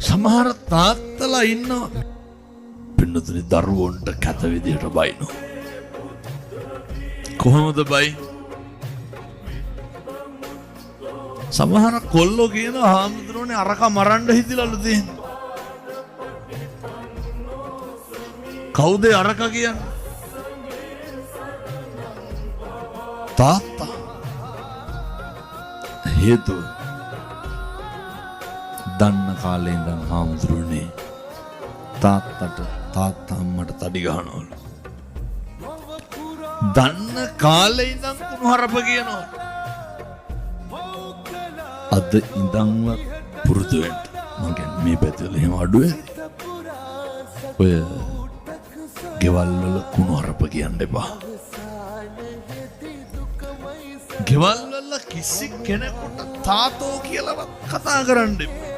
සමහර තාත්තලා ඉන්නවා පින්නතුනි දරුවන්ට කැත විදියට බයිනවා. කොහොමද බයි? සමහර කොල්ලෝ කියන හාමුදුරුවනේ අරක මරන්න හිතිලලු තියෙන්නේ. කවුද අරක කියන්නේ? තාත්තා. හේතුව දන්න කාලේ ඉඳන් හාමුදුරුවනේ තාත්තා අම්මට තඩි ගහනවලු. දන්න කාලේ ඉඳන් කුණුහරුප කියනවා. අද ඉඳන්ව පුරුදු වෙන්න. මං කියන්නේ මේ පැත්තවල එහෙම අඩුවේ. ඔය ගෙවල් වල කුණුහරුප කියන්න එපා. ගෙවල් වල කිසි කෙනෙකුට තාතෝ කියලාවත් කතා කරන්න එපා.